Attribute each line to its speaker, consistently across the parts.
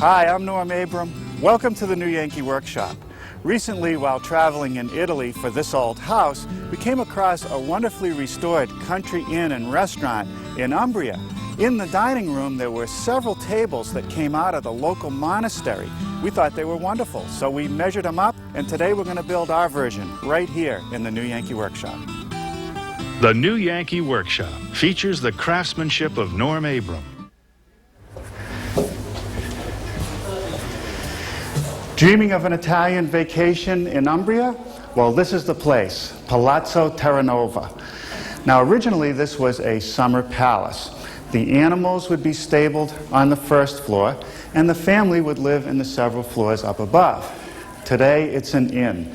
Speaker 1: Hi, I'm Norm Abram. Welcome to the new Yankee Workshop. Recently, while traveling in Italy for this old house, we came across a wonderfully restored country inn and restaurant in Umbria. In the dining room, there were several tables that came out of the local monastery. We thought they were wonderful, so we measured them up, and today we're going to build our version right here in the new Yankee Workshop.
Speaker 2: The new Yankee Workshop features the craftsmanship of Norm Abram.
Speaker 1: Dreaming of an Italian vacation in Umbria? Well, this is the place, Palazzo Terranova. Now, originally this was a summer palace. The animals would be stabled on the first floor, and the family would live in the several floors up above. Today, it's an inn.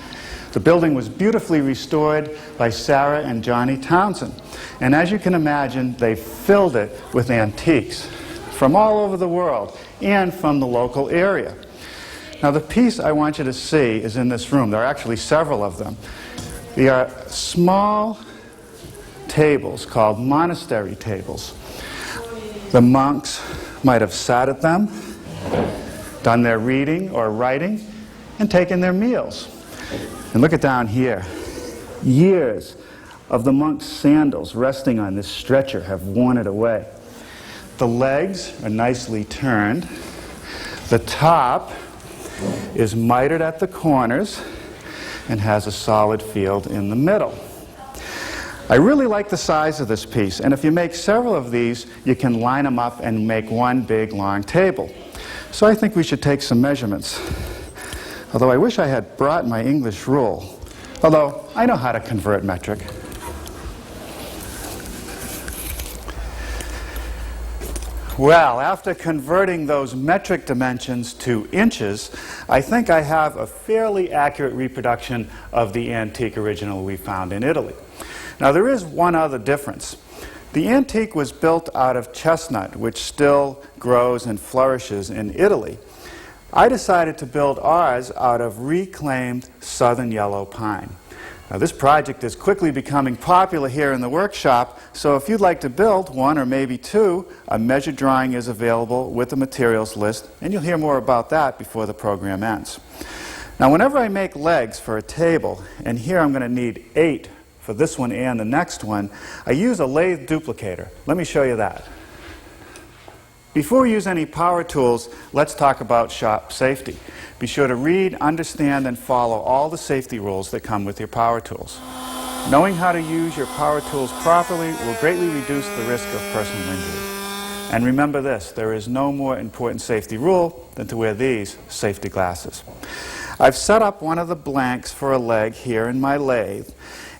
Speaker 1: The building was beautifully restored by Sarah and Johnny Townsend. And as you can imagine, they filled it with antiques from all over the world and from the local area. Now, the piece I want you to see is in this room. There are actually several of them. They are small tables called monastery tables. The monks might have sat at them, done their reading or writing, and taken their meals. And look at down here. Years of the monks' sandals resting on this stretcher have worn it away. The legs are nicely turned. The top is mitered at the corners and has a solid field in the middle. I really like the size of this piece, and if you make several of these, you can line them up and make one big long table. So I think we should take some measurements. Although I wish I had brought my English rule. Although I know how to convert metric. Well, after converting those metric dimensions to inches, I think I have a fairly accurate reproduction of the antique original we found in Italy. Now, there is one other difference. The antique was built out of chestnut, which still grows and flourishes in Italy. I decided to build ours out of reclaimed southern yellow pine. Now, this project is quickly becoming popular here in the workshop, so if you'd like to build one or maybe two, a measured drawing is available with the materials list, and you'll hear more about that before the program ends. Now, whenever I make legs for a table, and here I'm going to need 8 for this one and the next one, I use a lathe duplicator. Let me show you that. Before we use any power tools, let's talk about shop safety. Be sure to read, understand, and follow all the safety rules that come with your power tools. Knowing how to use your power tools properly will greatly reduce the risk of personal injury. And remember this, there is no more important safety rule than to wear these safety glasses. I've set up one of the blanks for a leg here in my lathe,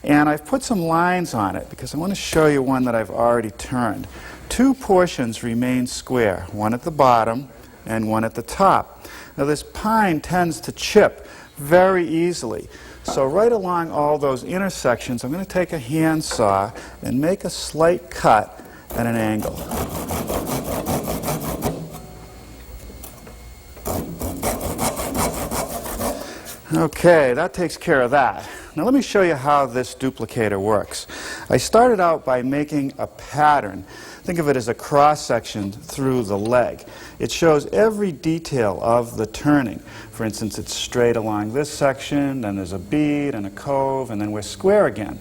Speaker 1: and I've put some lines on it because I want to show you one that I've already turned. 2 portions remain square, one at the bottom and one at the top. Now, this pine tends to chip very easily. So right along all those intersections, I'm going to take a handsaw and make a slight cut at an angle. Okay, that takes care of that. Now let me show you how this duplicator works. I started out by making a pattern. Think of it as a cross-section through the leg. It shows every detail of the turning. For instance, it's straight along this section, then there's a bead and a cove, and then we're square again.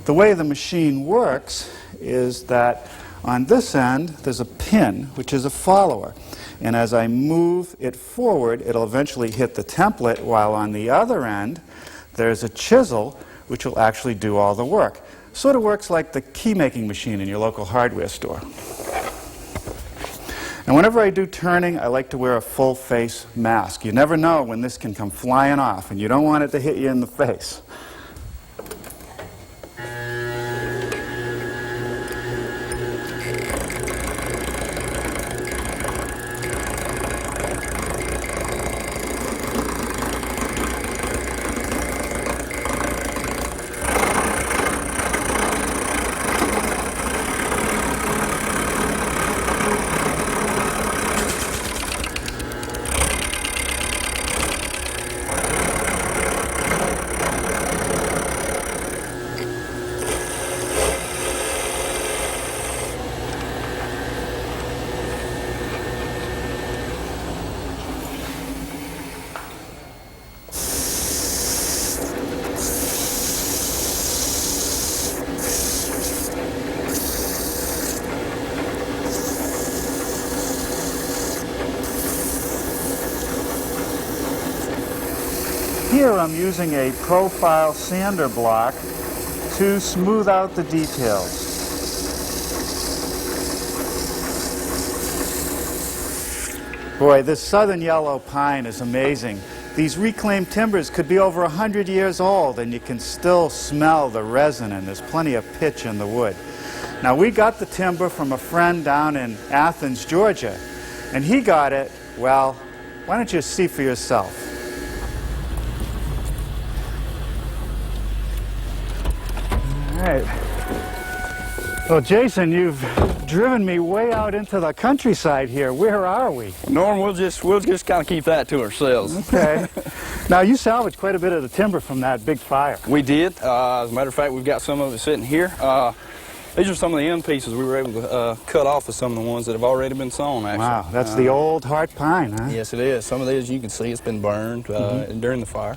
Speaker 1: The way the machine works is that on this end, there's a pin, which is a follower. And as I move it forward, it'll eventually hit the template, while on the other end, there's a chisel, which will actually do all the work. Sort of works like the key-making machine in your local hardware store. And whenever I do turning, I like to wear a full-face mask. You never know when this can come flying off, and you don't want it to hit you in the face. here I'm using a profile sander block to smooth out the details. Boy, this southern yellow pine is amazing. These reclaimed timbers could be over 100 years old, and you can still smell the resin, and there's plenty of pitch in the wood. Now, we got the timber from a friend down in Athens, Georgia, and he got it, well, why don't you see for yourself? All right. Well, Jason, you've driven me way out into the countryside here. Where are we?
Speaker 3: Norm, we'll just kind of keep that to ourselves.
Speaker 1: Okay. Now, you salvaged quite a bit of the timber from that big fire.
Speaker 3: We did. As a matter of fact, we've got some of it sitting here. These are some of the end pieces we were able to cut off of some of the ones that have already been sawn, actually.
Speaker 1: Wow, that's the old hard pine, huh?
Speaker 3: Yes, it is. Some of these, you can see, it's been burned during the fire.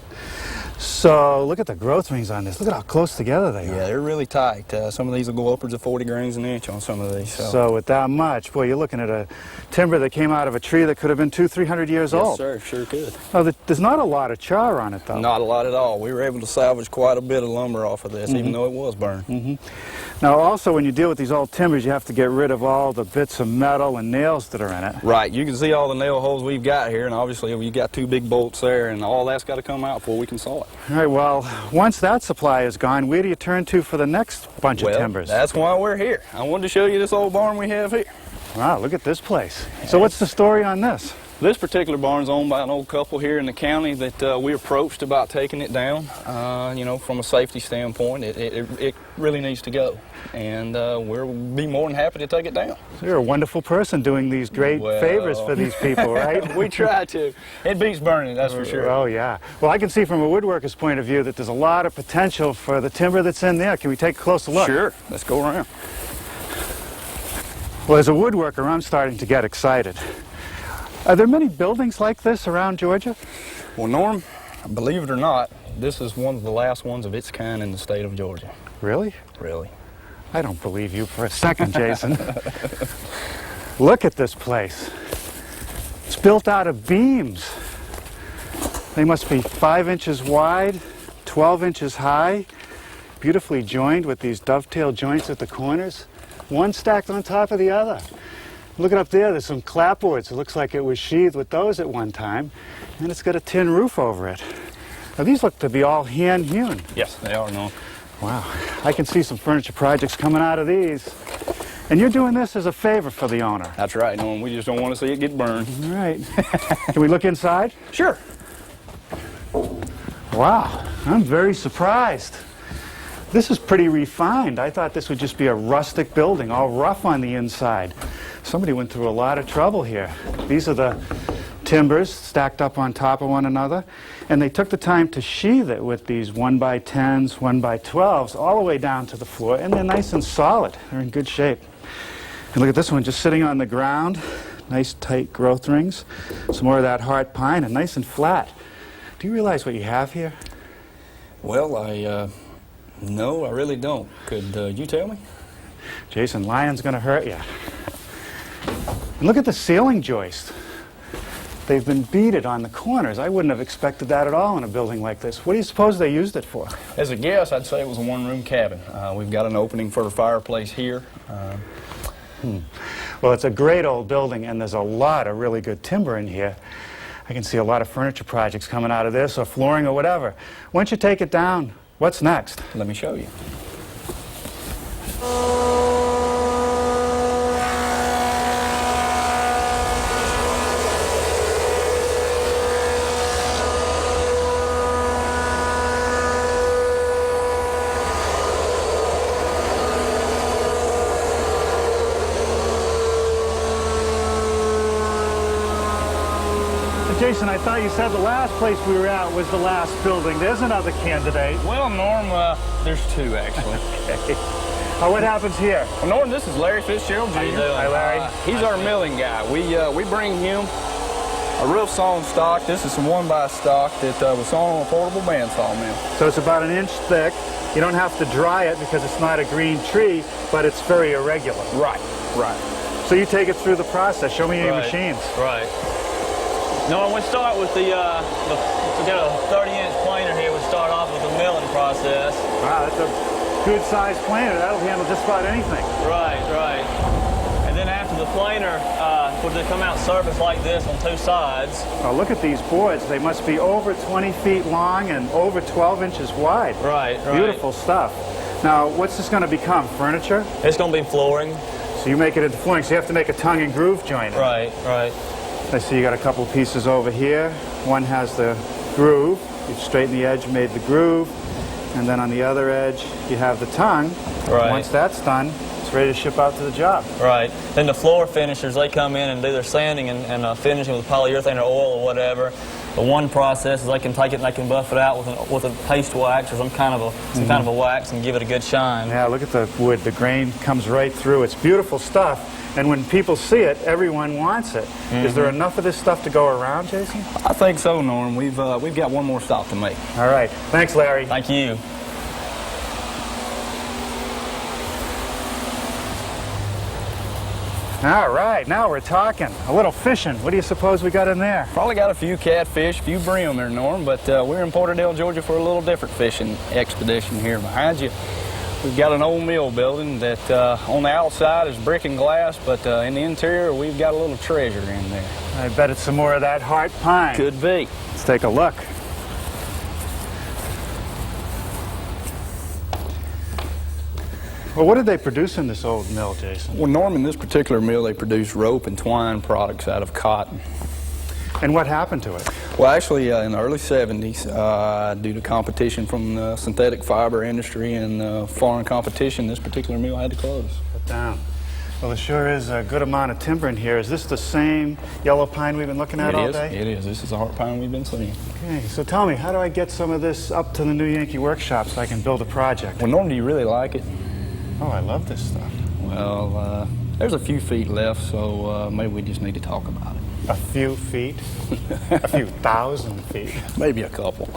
Speaker 1: So, look at the growth rings on this. Look at how close together they are.
Speaker 3: Yeah, they're really tight. Some of these will go upwards of 40 grains an inch on some of these.
Speaker 1: So with that much, boy, you're looking at a timber that came out of a tree that could have been 200-300 years old.
Speaker 3: Yes, sir, sure could.
Speaker 1: Oh, there's not a lot of char on it, though.
Speaker 3: Not a lot at all. We were able to salvage quite a bit of lumber off of this, even though it was burned.
Speaker 1: Now, also, when you deal with these old timbers, you have to get rid of all the bits of metal and nails that are in it.
Speaker 3: Right. You can see all the nail holes we've got here, and obviously we've got 2 big bolts there, and all that's got to come out before we can saw it.
Speaker 1: All right, well, once that supply is gone, where do you turn to for the next bunch of timbers?
Speaker 3: That's why we're here. I wanted to show you this old barn we have here.
Speaker 1: Wow, look at this place. So what's the story on this?
Speaker 3: This particular barn is owned by an old couple here in the county that we approached about taking it down. You know, from a safety standpoint, it really needs to go. And we'll be more than happy to take it down.
Speaker 1: So you're a wonderful person doing these great favors for these people, right?
Speaker 3: We try to. It beats burning, that's for sure.
Speaker 1: Oh, yeah. Well, I can see from a woodworker's point of view that there's a lot of potential for the timber that's in there. Can we take a closer look?
Speaker 3: Sure. Let's go around.
Speaker 1: Well, as a woodworker, I'm starting to get excited. Are there many buildings like this around Georgia?
Speaker 3: Well, Norm, believe it or not, this is one of the last ones of its kind in the state of Georgia.
Speaker 1: Really?
Speaker 3: Really.
Speaker 1: I don't believe you for a second, Jason. Look at this place. It's built out of beams. They must be 5 inches wide, 12 inches high, beautifully joined with these dovetail joints at the corners, one stacked on top of the other. Look up there, there's some clapboards. It looks like it was sheathed with those at one time, and it's got a tin roof over it. Now, these look to be all hand-hewn.
Speaker 3: Yes, they are, Norm.
Speaker 1: Wow, I can see some furniture projects coming out of these. And you're doing this as a favor for the owner.
Speaker 3: That's right, Norm. We just don't want to see it get burned.
Speaker 1: All right. Can we look inside?
Speaker 3: Sure.
Speaker 1: Wow, I'm very surprised. This is pretty refined. I thought this would just be a rustic building, all rough on the inside. Somebody went through a lot of trouble here. These are the timbers stacked up on top of one another, and they took the time to sheathe it with these 1x10s, 1x12s, all the way down to the floor, and they're nice and solid. They're in good shape. And look at this one, just sitting on the ground. Nice tight growth rings. Some more of that hard pine, and nice and flat. Do you realize what you have here?
Speaker 3: Well, no, I really don't. Could you tell me?
Speaker 1: Jason, lion's going to hurt you. And look at the ceiling joist. They've been beaded on the corners. I wouldn't have expected that at all in a building like this. What do you suppose they used it for?
Speaker 3: As a guess, I'd say it was a one-room cabin. We've got an opening for a fireplace here.
Speaker 1: Well, it's a great old building, and there's a lot of really good timber in here. I can see a lot of furniture projects coming out of this, or flooring, or whatever. Once you take it down, what's next?
Speaker 3: Let me show you.
Speaker 1: Jason, I thought you said the last place we were at was the last building. There's another candidate.
Speaker 3: Well, Norm, there's 2, actually.
Speaker 1: Okay. What happens here?
Speaker 3: Well, Norm, this is Larry Fitzgerald Jr.
Speaker 1: How you doing? Hi, Larry.
Speaker 3: He's our milling guy. We bring him a real sawn stock. This is some 1x stock that was sawn on a portable bandsaw mill.
Speaker 1: So it's about 1 inch thick. You don't have to dry it because it's not a green tree, but it's very irregular.
Speaker 3: Right, right.
Speaker 1: So you take it through the process. Show me your machines.
Speaker 3: Right.
Speaker 4: No, we start with to get a 30-inch planer here, we start off with the milling process.
Speaker 1: Wow, that's a good-sized planer. That'll handle just about anything.
Speaker 4: Right, right. And then after the planer, would they come out surface like this on two sides.
Speaker 1: Oh, look at these boards. They must be over 20 feet long and over 12 inches wide.
Speaker 4: Right, right.
Speaker 1: Beautiful stuff. Now, what's this going to become? Furniture?
Speaker 4: It's going to be flooring.
Speaker 1: So you make it into flooring, so you have to make a tongue and groove joint.
Speaker 4: Right, right.
Speaker 1: I see you got a couple pieces over here. One has the groove. You've straightened the edge, made the groove. And then on the other edge, you have the tongue.
Speaker 4: Right.
Speaker 1: Once that's done, it's ready to ship out to the job.
Speaker 4: Right. Then the floor finishers, they come in and do their sanding and finishing with polyurethane or oil or whatever. The one process is they can take it and they can buff it out with a paste wax or some kind of a wax and give it a good shine.
Speaker 1: Yeah, look at the wood. The grain comes right through. It's beautiful stuff. And when people see it, everyone wants it. Is there enough of this stuff to go around, Jason?
Speaker 3: I think so, Norm. We've got one more stop to make.
Speaker 1: All right. Thanks, Larry.
Speaker 4: Thank you.
Speaker 1: All right, now we're talking. A little fishing. What do you suppose we got in there?
Speaker 3: Probably got a few catfish, a few brim there, Norm, but we're in Porterdale, Georgia for a little different fishing expedition here behind you. We've got an old mill building that on the outside is brick and glass, but in the interior we've got a little treasure in there.
Speaker 1: I bet it's some more of that heart pine.
Speaker 3: Could be.
Speaker 1: Let's take a look. Well, what did they produce in this old mill, Jason?
Speaker 3: Well, Norm, in this particular mill they produce rope and twine products out of cotton.
Speaker 1: And what happened to it?
Speaker 3: Well, actually, in the early 70s, due to competition from the synthetic fiber industry and foreign competition, this particular mill had to close.
Speaker 1: Put down. Well, there sure is a good amount of timber in here. Is this the same yellow pine we've been looking at all day?
Speaker 3: It is. This is the heart pine we've been seeing.
Speaker 1: Okay, so tell me, how do I get some of this up to the new Yankee Workshop so I can build a project?
Speaker 3: Well, Norm, do you really like it?
Speaker 1: Oh, I love this stuff.
Speaker 3: Well, there's a few feet left, so maybe we just need to talk about it.
Speaker 1: A few feet? A few thousand feet?
Speaker 3: Maybe a couple.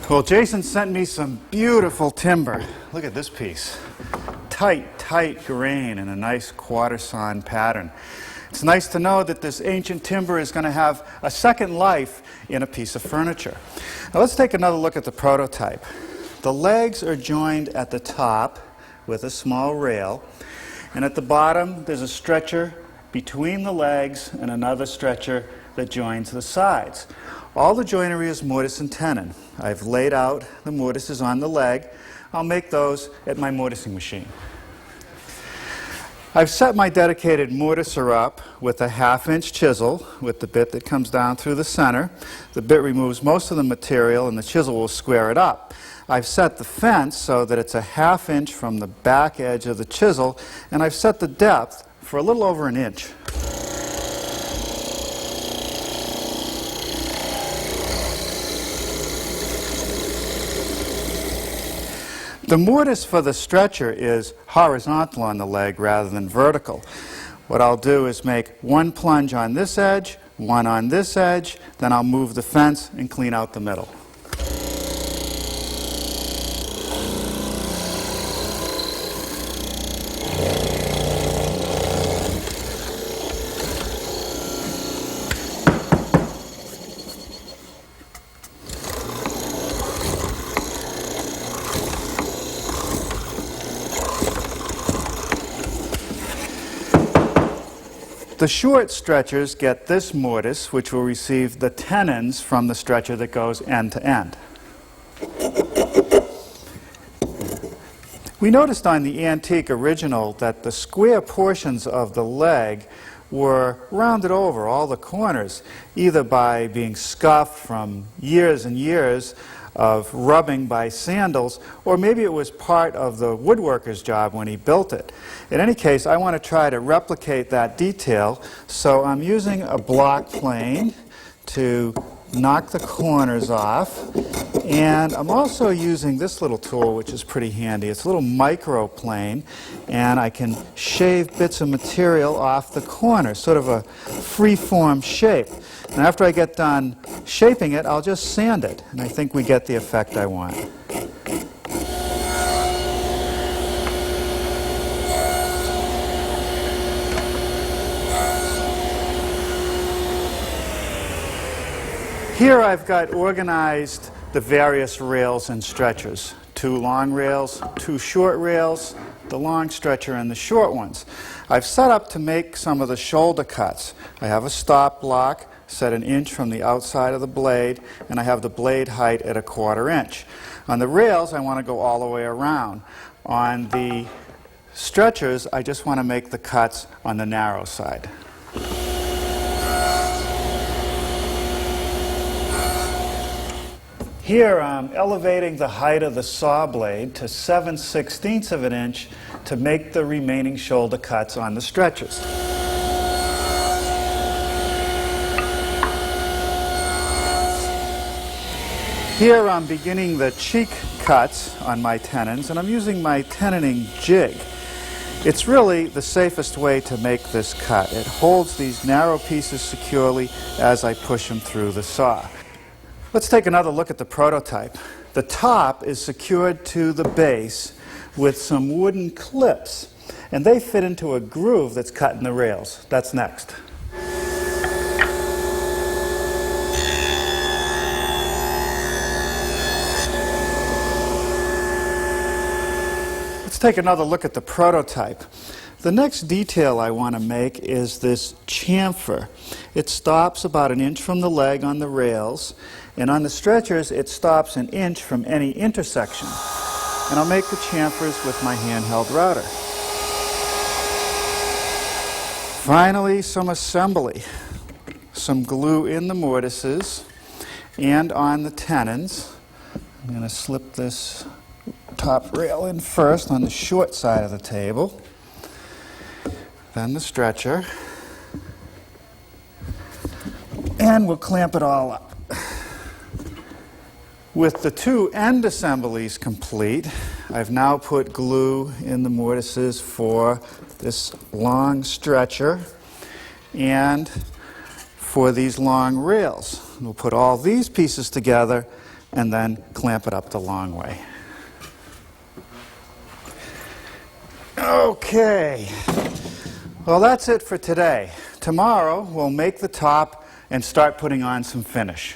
Speaker 1: Well, Jason sent me some beautiful timber. Look at this piece. Tight grain in a nice quarter sawn pattern. It's nice to know that this ancient timber is going to have a second life in a piece of furniture. Now let's take another look at the prototype. The legs are joined at the top with a small rail, and at the bottom there's a stretcher between the legs and another stretcher that joins the sides. All the joinery is mortise and tenon. I've laid out the mortises on the leg. I'll make those at my mortising machine. I've set my dedicated mortiser up with a 1/2-inch chisel with the bit that comes down through the center. The bit removes most of the material and the chisel will square it up. I've set the fence so that it's a 1/2 inch from the back edge of the chisel, and I've set the depth for a little over 1 inch. The mortise for the stretcher is horizontal on the leg rather than vertical. What I'll do is make one plunge on this edge, one on this edge, then I'll move the fence and clean out the middle. The short stretchers get this mortise, which will receive the tenons from the stretcher that goes end to end. We noticed on the antique original that the square portions of the leg were rounded over, all the corners, either by being scuffed from years and years of rubbing by sandals, or maybe it was part of the woodworker's job when he built it. In any case, I want to try to replicate that detail, so I'm using a block plane to knock the corners off, and I'm also using this little tool, which is pretty handy. It's a little micro plane, and I can shave bits of material off the corner, sort of a free-form shape. And after I get done shaping it, I'll just sand it, and I think we get the effect I want. Here I've got organized the various rails and stretchers. 2 long rails, 2 short rails, the long stretcher and the short ones. I've set up to make some of the shoulder cuts. I have a stop block set 1 inch from the outside of the blade, and I have the blade height at 1/4 inch. On the rails, I want to go all the way around. On the stretchers, I just want to make the cuts on the narrow side. Here I'm elevating the height of the saw blade to 7/16 of an inch to make the remaining shoulder cuts on the stretchers. Here I'm beginning the cheek cuts on my tenons, and I'm using my tenoning jig. It's really the safest way to make this cut. It holds these narrow pieces securely as I push them through the saw. Let's take another look at the prototype. The top is secured to the base with some wooden clips, and they fit into a groove that's cut in the rails. That's next. Let's take another look at the prototype. The next detail I want to make is this chamfer. It stops about 1 inch from the leg on the rails, and on the stretchers it stops 1 inch from any intersection. And I'll make the chamfers with my handheld router. Finally, some assembly. Some glue in the mortises and on the tenons. I'm going to slip this top rail in first on the short side of the table. Then the stretcher. And we'll clamp it all up. With the 2 end assemblies complete, I've now put glue in the mortises for this long stretcher and for these long rails. We'll put all these pieces together and then clamp it up the long way. Okay, well that's it for today. Tomorrow we'll make the top and start putting on some finish.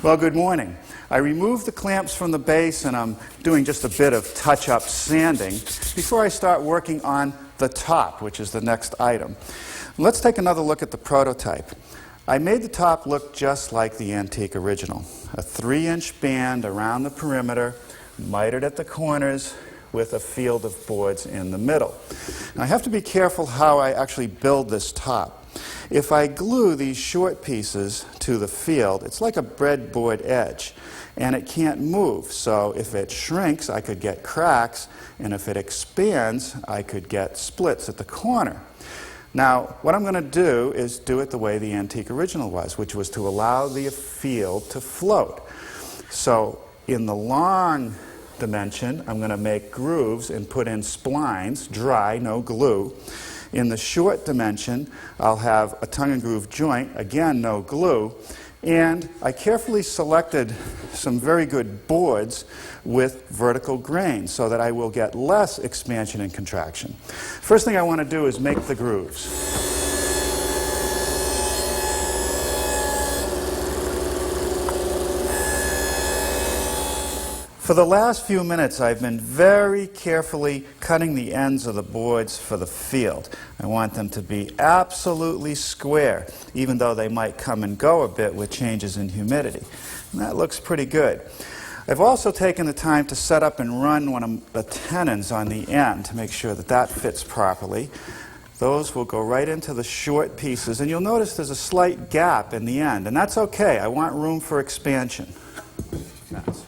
Speaker 1: Well, good morning. I removed the clamps from the base and I'm doing just a bit of touch-up sanding before I start working on the top, which is the next item. Let's take another look at the prototype. I made the top look just like the antique original. A 3-inch band around the perimeter, mitered at the corners with a field of boards in the middle. Now, I have to be careful how I actually build this top. If I glue these short pieces to the field, it's like a breadboard edge, and it can't move. So if it shrinks, I could get cracks, and if it expands, I could get splits at the corner. Now, what I'm going to do is do it the way the antique original was, which was to allow the field to float. So in the long dimension, I'm going to make grooves and put in splines, dry, no glue. In the short dimension, I'll have a tongue and groove joint, again no glue, and I carefully selected some very good boards with vertical grain so that I will get less expansion and contraction. First thing I want to do is make the grooves. For the last few minutes, I've been very carefully cutting the ends of the boards for the field. I want them to be absolutely square, even though they might come and go a bit with changes in humidity. And that looks pretty good. I've also taken the time to set up and run one of the tenons on the end to make sure that that fits properly. Those will go right into the short pieces, and you'll notice there's a slight gap in the end, and that's okay. I want room for expansion. Yes.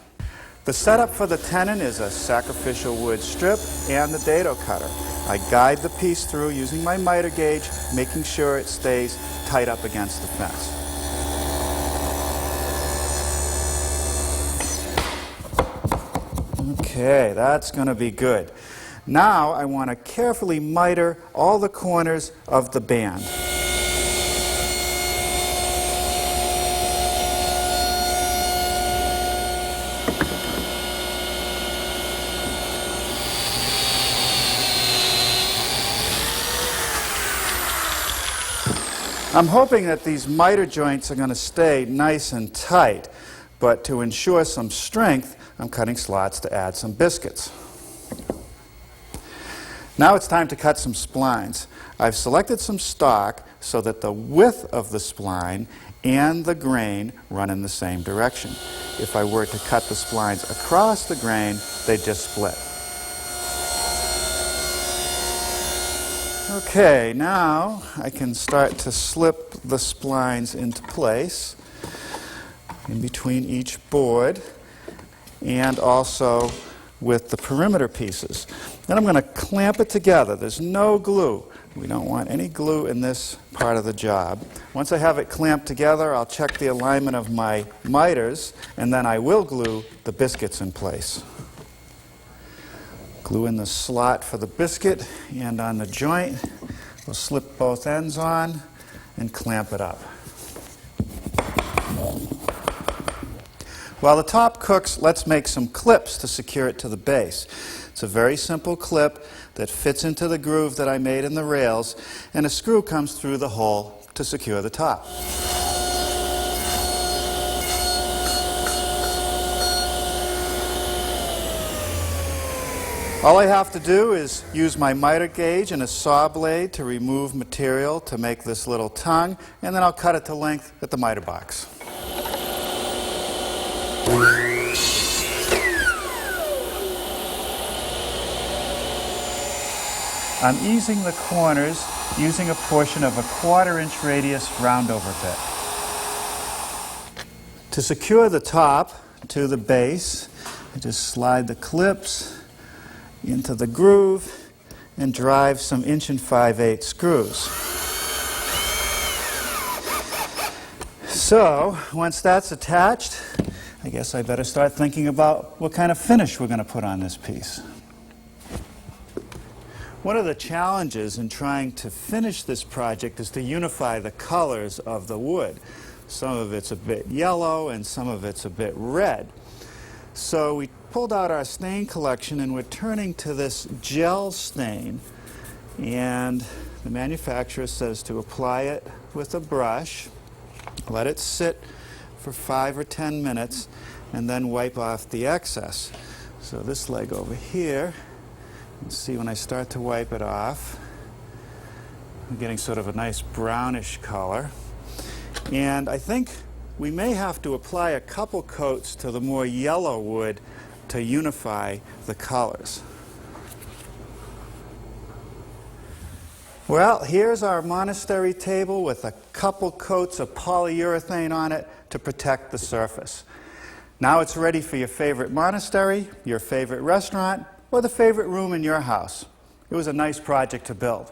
Speaker 1: The setup for the tenon is a sacrificial wood strip and the dado cutter. I guide the piece through using my miter gauge, making sure it stays tight up against the fence. Okay, that's going to be good. Now I want to carefully miter all the corners of the band. I'm hoping that these miter joints are going to stay nice and tight, but to ensure some strength, I'm cutting slots to add some biscuits. Now it's time to cut some splines. I've selected some stock so that the width of the spline and the grain run in the same direction. If I were to cut the splines across the grain, they'd just split. Okay, now I can start to slip the splines into place in between each board and also with the perimeter pieces. Then I'm going to clamp it together. There's no glue. We don't want any glue in this part of the job. Once I have it clamped together, I'll check the alignment of my miters, and then I will glue the biscuits in place. Glue in the slot for the biscuit and on the joint. We'll slip both ends on and clamp it up. While the top cooks, let's make some clips to secure it to the base. It's a very simple clip that fits into the groove that I made in the rails, and a screw comes through the hole to secure the top. All I have to do is use my miter gauge and a saw blade to remove material to make this little tongue, and then I'll cut it to length at the miter box. I'm easing the corners using a portion of a 1/4-inch radius roundover bit. To secure the top to the base, I just slide the clips into the groove and drive some 1 5/8" screws. So, once that's attached, I guess I better start thinking about what kind of finish we're going to put on this piece. One of the challenges in trying to finish this project is to unify the colors of the wood. Some of it's a bit yellow and some of it's a bit red. So we pulled out our stain collection and we're turning to this gel stain, and the manufacturer says to apply it with a brush, let it sit for 5 or 10 minutes, and then wipe off the excess. So this leg over here, you can see when I start to wipe it off, I'm getting sort of a nice brownish color. And I think we may have to apply a couple coats to the more yellow wood to unify the colors. Well, here's our monastery table with a couple coats of polyurethane on it to protect the surface. Now it's ready for your favorite monastery, your favorite restaurant, or the favorite room in your house. It was a nice project to build.